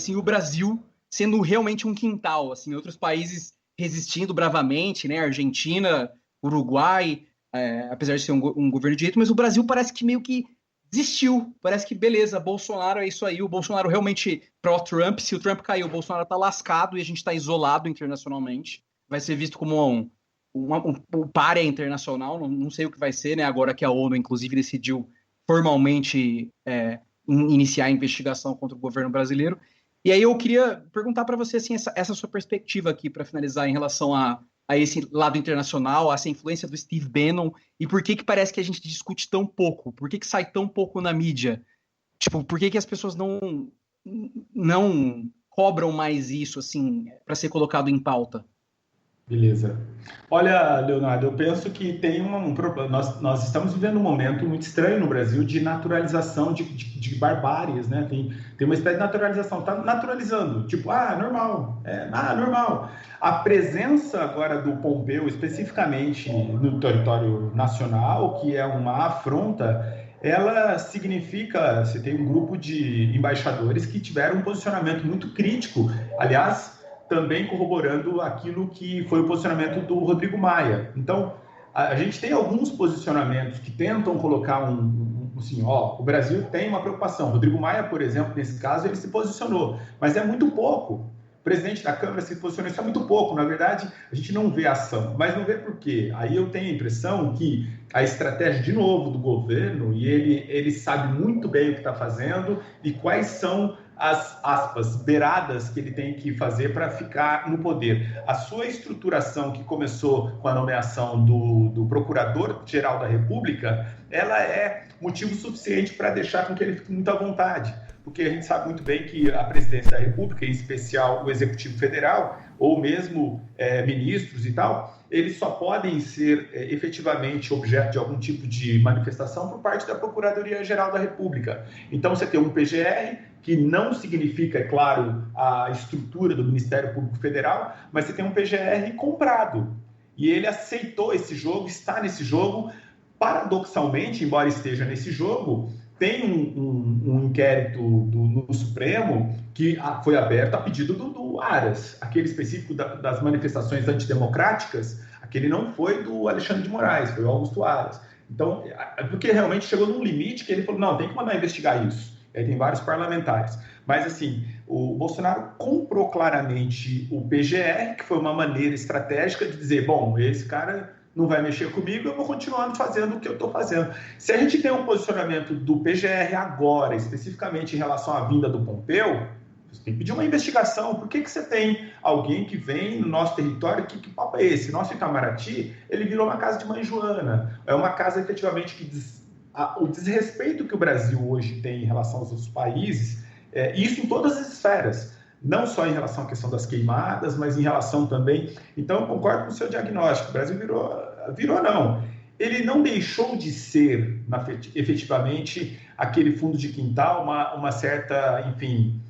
assim, o Brasil sendo realmente um quintal, assim, outros países resistindo bravamente, né? Argentina, Uruguai, apesar de ser um governo de direito, mas o Brasil parece que meio que desistiu. Parece que, beleza, Bolsonaro é isso aí, o Bolsonaro realmente pró-Trump, se o Trump cair, o Bolsonaro tá lascado e a gente tá isolado internacionalmente. Vai ser visto como um pária internacional, não sei o que vai ser, né? Agora que a ONU, inclusive, decidiu formalmente iniciar a investigação contra o governo brasileiro. E aí eu queria perguntar para você assim, essa sua perspectiva aqui para finalizar em relação a esse lado internacional, a essa influência do Steve Bannon e por que que parece que a gente discute tão pouco? Por que que sai tão pouco na mídia? Tipo, por que que as pessoas não cobram mais isso assim para ser colocado em pauta? Beleza. Olha, Leonardo, eu penso que tem um problema. Nós estamos vivendo um momento muito estranho no Brasil de naturalização de barbáries, né? Tem uma espécie de naturalização, está naturalizando, tipo, normal, normal. A presença agora do Pompeu, especificamente no território nacional, que é uma afronta, ela significa, você tem um grupo de embaixadores que tiveram um posicionamento muito crítico, aliás, também corroborando aquilo que foi o posicionamento do Rodrigo Maia. Então, a gente tem alguns posicionamentos que tentam colocar assim, o Brasil tem uma preocupação. Rodrigo Maia, por exemplo, nesse caso, ele se posicionou, mas é muito pouco. O presidente da Câmara se posicionou, isso é muito pouco. Na verdade, a gente não vê ação, mas não vê por quê. Aí eu tenho a impressão que a estratégia, de novo, do governo, e ele sabe muito bem o que está fazendo e quais são as, aspas, beiradas que ele tem que fazer para ficar no poder. A sua estruturação, que começou com a nomeação do Procurador-Geral da República, ela é motivo suficiente para deixar com que ele fique muito à vontade, porque a gente sabe muito bem que a Presidência da República, em especial o Executivo Federal, ou mesmo ministros e tal, eles só podem ser efetivamente objeto de algum tipo de manifestação por parte da Procuradoria-Geral da República. Então, você tem um PGR, que não significa, é claro, a estrutura do Ministério Público Federal, mas você tem um PGR comprado. E ele aceitou esse jogo, está nesse jogo. Paradoxalmente, embora esteja nesse jogo, tem um inquérito no Supremo que foi aberto a pedido do Aras, aquele específico das manifestações antidemocráticas, aquele não foi do Alexandre de Moraes, foi o Augusto Aras. Então, porque realmente chegou num limite que ele falou, não, tem que mandar investigar isso. Aí tem vários parlamentares. Mas, assim, o Bolsonaro comprou claramente o PGR, que foi uma maneira estratégica de dizer, bom, esse cara não vai mexer comigo, eu vou continuar fazendo o que eu estou fazendo. Se a gente tem um posicionamento do PGR agora, especificamente em relação à vinda do Pompeu, você tem que pedir uma investigação. Por que você tem alguém que vem no nosso território? Que papo é esse? Nosso Itamaraty, ele virou uma casa de mãe Joana. É uma casa, efetivamente, que o desrespeito que o Brasil hoje tem em relação aos outros países, isso em todas as esferas, não só em relação à questão das queimadas, mas em relação também... Então, eu concordo com o seu diagnóstico. O Brasil virou não. Ele não deixou de ser, efetivamente, aquele fundo de quintal, uma certa, enfim,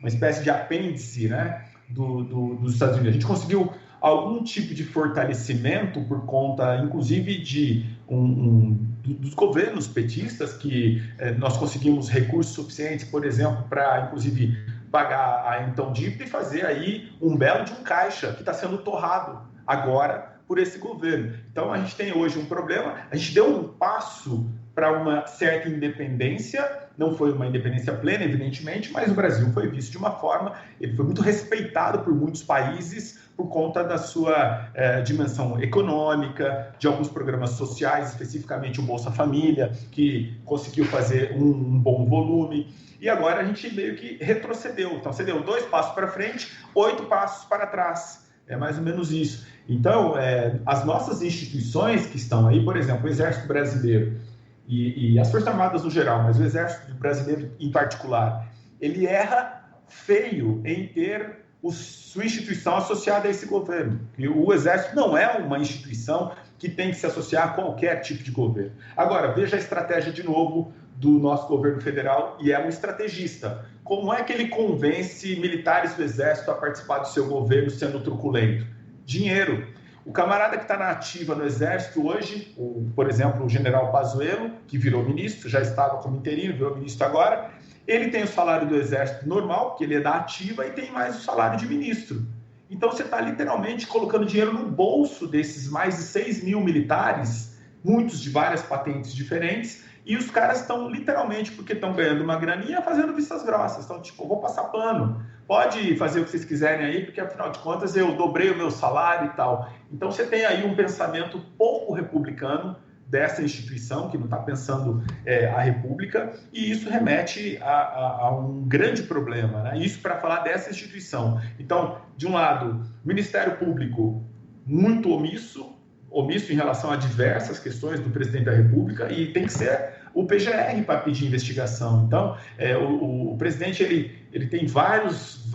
uma espécie de apêndice, né, dos Estados Unidos. A gente conseguiu algum tipo de fortalecimento por conta, inclusive, dos governos petistas, que nós conseguimos recursos suficientes, por exemplo, para, inclusive, pagar a então dívida e fazer aí um belo de um caixa que está sendo torrado agora por esse governo. Então, a gente tem hoje um problema, a gente deu um passo para uma certa independência, não foi uma independência plena, evidentemente, mas o Brasil foi visto de uma forma, ele foi muito respeitado por muitos países por conta da sua dimensão econômica, de alguns programas sociais, especificamente o Bolsa Família, que conseguiu fazer um bom volume. E agora a gente meio que retrocedeu. Então, você deu 2 passos para frente, 8 passos para trás. É mais ou menos isso. Então, as nossas instituições que estão aí, por exemplo, o Exército Brasileiro e as Forças Armadas no geral, mas o Exército Brasileiro em particular, ele erra feio em ter sua instituição associada a esse governo. E o Exército não é uma instituição que tem que se associar a qualquer tipo de governo. Agora, veja a estratégia de novo do nosso governo federal, e é um estrategista. Como é que ele convence militares do Exército a participar do seu governo sendo truculento? Dinheiro. O camarada que está na ativa no Exército hoje, por exemplo, o general Pazuello, que virou ministro, já estava como interino, virou ministro agora, Ele tem o salário do Exército normal, porque ele é da ativa, e tem mais o salário de ministro. Então você está literalmente colocando dinheiro no bolso desses mais de 6 mil militares, muitos de várias patentes diferentes, e os caras estão literalmente, porque estão ganhando uma graninha, fazendo vistas grossas. Estão tipo, vou passar pano, pode fazer o que vocês quiserem aí, porque afinal de contas eu dobrei o meu salário e tal. Então você tem aí um pensamento pouco republicano dessa instituição, que não está pensando a república, e isso remete a um grande problema, né? Isso para falar dessa instituição. Então, de um lado, o Ministério Público muito omisso em relação a diversas questões do presidente da República, e tem que ser o PGR para pedir investigação. Então, o presidente ele tem vários,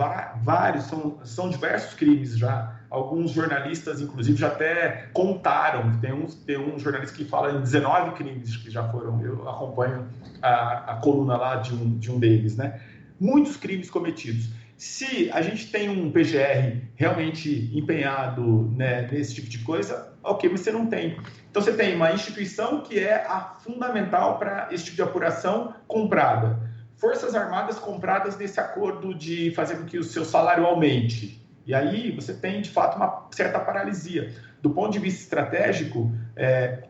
são diversos crimes já. Alguns jornalistas, inclusive, já até contaram. Tem um jornalista que fala em 19 crimes que já foram. Eu acompanho a coluna lá de um deles, né? Muitos crimes cometidos. Se a gente tem um PGR realmente empenhado, né, nesse tipo de coisa, ok, mas você não tem. Então você tem uma instituição que é a fundamental para esse tipo de apuração comprada. Forças Armadas compradas nesse acordo de fazer com que o seu salário aumente. E aí você tem, de fato, uma certa paralisia. Do ponto de vista estratégico,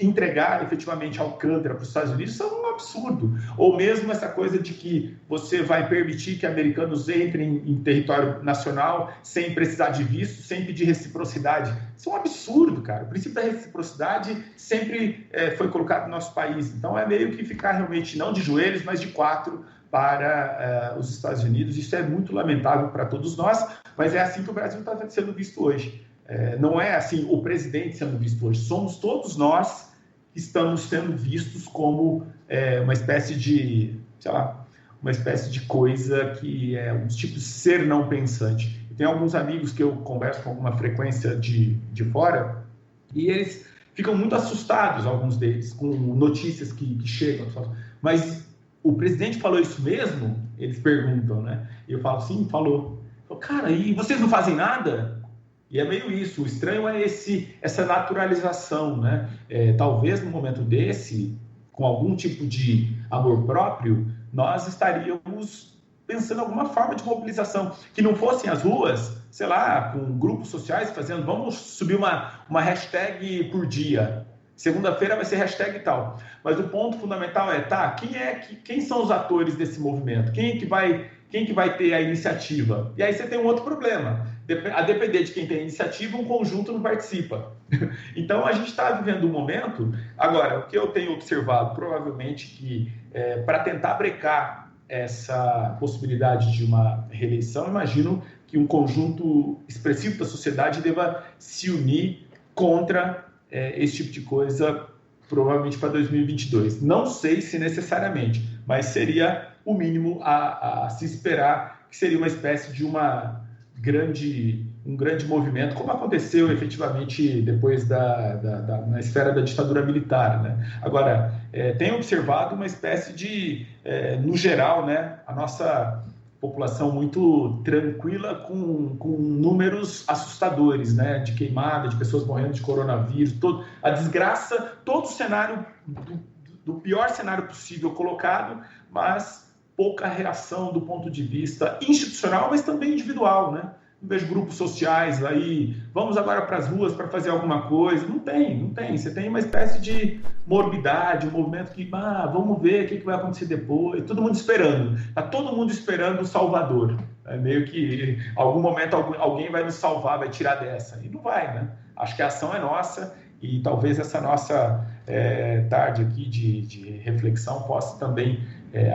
entregar efetivamente Alcântara para os Estados Unidos é um absurdo. Ou mesmo essa coisa de que você vai permitir que americanos entrem em território nacional sem precisar de visto, sem pedir reciprocidade. Isso é um absurdo, cara. O princípio da reciprocidade sempre foi colocado no nosso país. Então é meio que ficar realmente não de joelhos, mas de quatro para os Estados Unidos. Isso é muito lamentável para todos nós, mas é assim que o Brasil está sendo visto hoje. Não é assim o presidente sendo visto hoje, somos todos nós que estamos sendo vistos como uma espécie de, sei lá, uma espécie de coisa que é um tipo de ser não pensante. Tem alguns amigos que eu converso com alguma frequência de fora, e eles ficam muito assustados, alguns deles, com notícias que chegam. Mas o presidente falou isso mesmo? Eles perguntam, né? E eu falo, sim, falou. Eu falo, cara, e vocês não fazem nada? E é meio isso, o estranho é essa naturalização, né? Talvez no momento desse, com algum tipo de amor próprio, nós estaríamos pensando em alguma forma de mobilização, que não fossem as ruas, sei lá, com grupos sociais fazendo, vamos subir uma hashtag por dia. Segunda-feira vai ser hashtag e tal. Mas o ponto fundamental é, quem são os atores desse movimento? Quem que vai ter a iniciativa? E aí você tem um outro problema. A depender de quem tem a iniciativa, um conjunto não participa. Então, a gente está vivendo um momento... Agora, o que eu tenho observado, provavelmente, que para tentar brecar essa possibilidade de uma reeleição, imagino que um conjunto expressivo da sociedade deva se unir contra esse tipo de coisa, provavelmente para 2022. Não sei se necessariamente, mas seria o mínimo a se esperar, que seria uma espécie de um grande movimento, como aconteceu efetivamente depois na esfera da ditadura militar, né? Agora, tenho observado uma espécie de, no geral, né, a nossa população muito tranquila, com números assustadores, né, de queimada, de pessoas morrendo de coronavírus, a desgraça, todo o cenário, do pior cenário possível colocado, mas pouca reação do ponto de vista institucional, mas também individual, né? Não vejo grupos sociais aí, vamos agora para as ruas para fazer alguma coisa. Não tem. Você tem uma espécie de morbidade, um movimento que, vamos ver o que vai acontecer depois. Todo mundo esperando. Está todo mundo esperando o Salvador. É meio que, em algum momento, alguém vai nos salvar, vai tirar dessa. E não vai, né? Acho que a ação é nossa e talvez essa nossa tarde aqui de reflexão possa também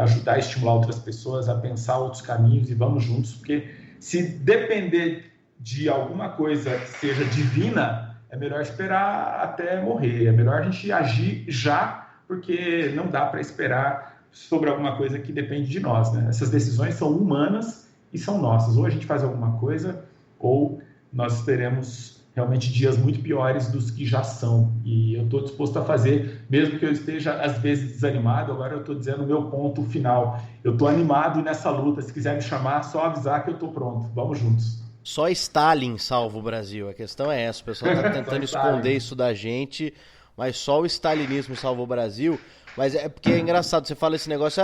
ajudar a estimular outras pessoas a pensar outros caminhos, e vamos juntos, porque se depender de alguma coisa que seja divina, é melhor esperar até morrer. É melhor a gente agir já, porque não dá para esperar sobre alguma coisa que depende de nós, né? Essas decisões são humanas e são nossas. Ou a gente faz alguma coisa, ou nós teremos realmente dias muito piores dos que já são. E eu estou disposto a fazer, mesmo que eu esteja, às vezes, desanimado. Agora eu estou dizendo o meu ponto final. Eu estou animado nessa luta. Se quiser me chamar, só avisar que eu estou pronto. Vamos juntos. Só Stalin salva o Brasil. A questão é essa. O pessoal está tentando esconder isso da gente, mas só o stalinismo salva o Brasil. Mas é porque é engraçado, você fala esse negócio,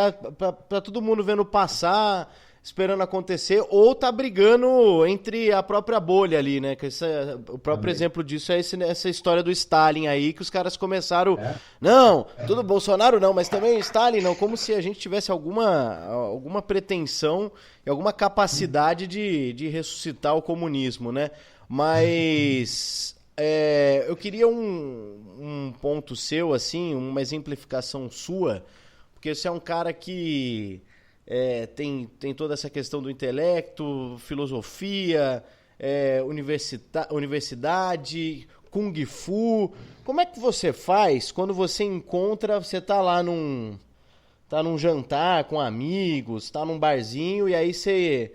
pra todo mundo vendo passar, esperando acontecer, ou tá brigando entre a própria bolha ali, né? Que o próprio exemplo disso é essa história do Stalin aí, que os caras começaram, não, tudo Bolsonaro não, mas também Stalin não, como se a gente tivesse alguma pretensão e alguma capacidade de ressuscitar o comunismo, né? Mas eu queria um ponto seu, assim, uma exemplificação sua, porque você é um cara que tem toda essa questão do intelecto, filosofia, universidade, Kung Fu. Como é que você faz quando você tá lá num jantar com amigos, tá num barzinho, e aí você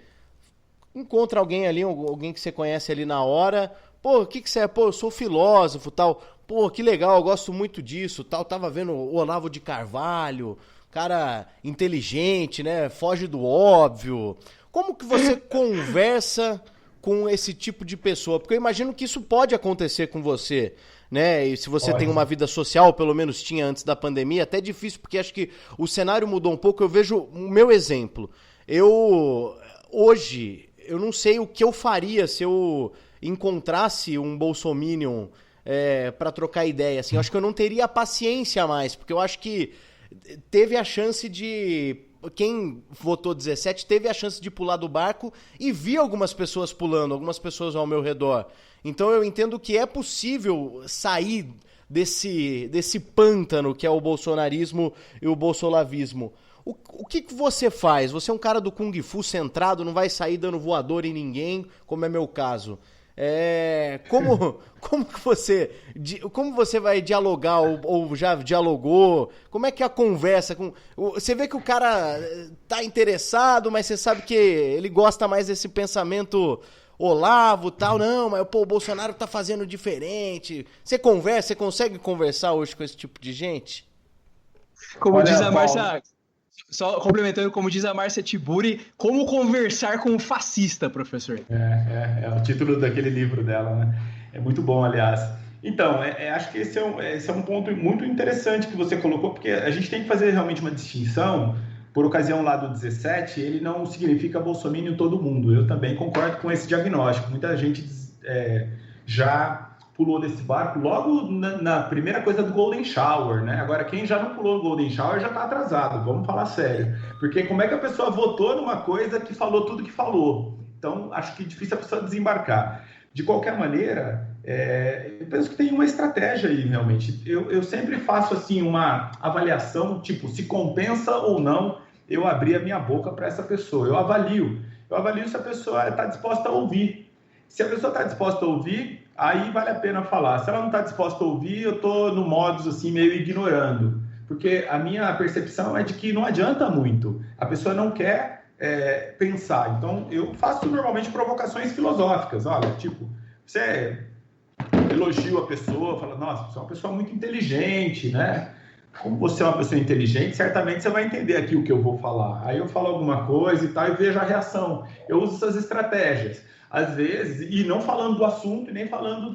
encontra alguém ali, alguém que você conhece ali na hora, pô, o que você é? Pô, eu sou filósofo, tal, pô, que legal, eu gosto muito disso, tal, tava vendo o Olavo de Carvalho, cara inteligente, né? Foge do óbvio. Como que você conversa com esse tipo de pessoa? Porque eu imagino que isso pode acontecer com você, né? E se você tem uma vida social, pelo menos tinha antes da pandemia, até difícil, porque acho que o cenário mudou um pouco. Eu vejo o meu exemplo. Hoje, eu não sei o que eu faria se eu encontrasse um bolsominion para trocar ideia. Assim, eu acho que eu não teria paciência mais, porque eu acho que teve a chance de... Quem votou 17 teve a chance de pular do barco e vi algumas pessoas pulando, algumas pessoas ao meu redor. Então eu entendo que é possível sair desse pântano que é o bolsonarismo e o bolsolavismo. O que você faz? Você é um cara do Kung Fu centrado, não vai sair dando voador em ninguém, como é meu caso. Como você vai dialogar ou já dialogou? Como é que é a conversa? Você vê que o cara tá interessado, mas você sabe que ele gosta mais desse pensamento Olavo, tal, não, mas pô, o Bolsonaro tá fazendo diferente. Você consegue conversar hoje com esse tipo de gente? Como diz a Márcia, só complementando, como diz a Márcia Tiburi, como conversar com um fascista, professor? É o título daquele livro dela, né? É muito bom, aliás. Então, acho que esse é um ponto muito interessante que você colocou, porque a gente tem que fazer realmente uma distinção. Por ocasião lá do 17, ele não significa bolsominion em todo mundo. Eu também concordo com esse diagnóstico. Muita gente já pulou desse barco logo na primeira coisa do Golden Shower, né? Agora, quem já não pulou o Golden Shower já está atrasado, vamos falar sério. Porque como é que a pessoa votou numa coisa que falou tudo que falou? Então, acho que é difícil a pessoa desembarcar. De qualquer maneira, eu penso que tem uma estratégia aí, realmente. Eu sempre faço, assim, uma avaliação, tipo, se compensa ou não eu abrir a minha boca para essa pessoa. Eu avalio se a pessoa está disposta a ouvir. Se a pessoa está disposta a ouvir, aí vale a pena falar. Se ela não está disposta a ouvir, eu estou no modus, assim, meio ignorando. Porque a minha percepção é de que não adianta muito. A pessoa não quer pensar. Então, eu faço normalmente provocações filosóficas. Olha, tipo, você elogia a pessoa, fala, nossa, você é uma pessoa muito inteligente, né? Como você é uma pessoa inteligente, certamente você vai entender aqui o que eu vou falar. Aí eu falo alguma coisa e tal, e vejo a reação. Eu uso essas estratégias. Às vezes, e não falando do assunto, e nem falando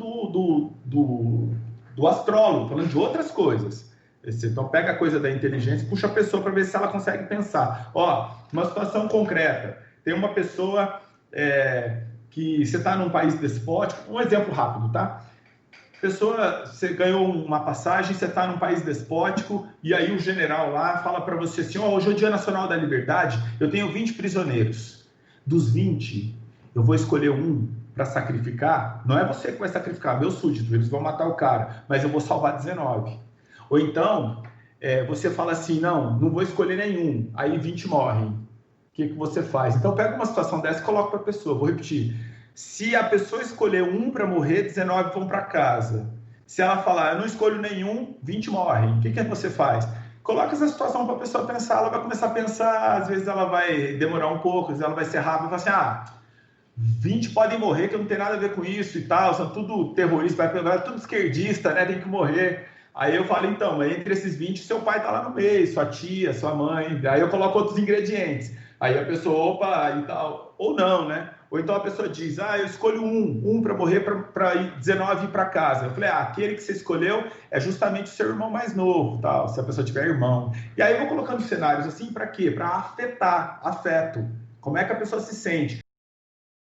do astrólogo, falando de outras coisas. Então, pega a coisa da inteligência e puxa a pessoa para ver se ela consegue pensar. Ó, uma situação concreta. Tem uma pessoa que você está num país despótico. Um exemplo rápido, tá? Pessoa, você ganhou uma passagem, você está num país despótico, e aí o general lá fala para você assim, hoje é o Dia Nacional da Liberdade, eu tenho 20 prisioneiros. Dos 20, eu vou escolher um para sacrificar. Não é você que vai sacrificar, meu súdito, eles vão matar o cara, mas eu vou salvar 19. Ou então, você fala assim, não vou escolher nenhum, aí 20 morrem. O que você faz? Então, pega uma situação dessa e coloca para a pessoa. Vou repetir. Se a pessoa escolher um para morrer, 19 vão para casa. Se ela falar, eu não escolho nenhum, 20 morrem. O que você faz? Coloca essa situação para a pessoa pensar, ela vai começar a pensar, às vezes ela vai demorar um pouco, às vezes ela vai ser rápida, vai falar assim, 20 podem morrer, que não tem nada a ver com isso e tal, são tudo terroristas, tudo esquerdista, né, tem que morrer. Aí eu falo, então, entre esses 20, seu pai está lá no meio, sua tia, sua mãe, aí eu coloco outros ingredientes. Aí a pessoa, opa, e tal, ou não, né? Ou então a pessoa diz, eu escolho um para morrer, para 19 ir para casa. Eu falei, aquele que você escolheu é justamente o seu irmão mais novo, tal, se a pessoa tiver irmão. E aí eu vou colocando cenários assim, para quê? Para afetar, afeto. Como é que a pessoa se sente?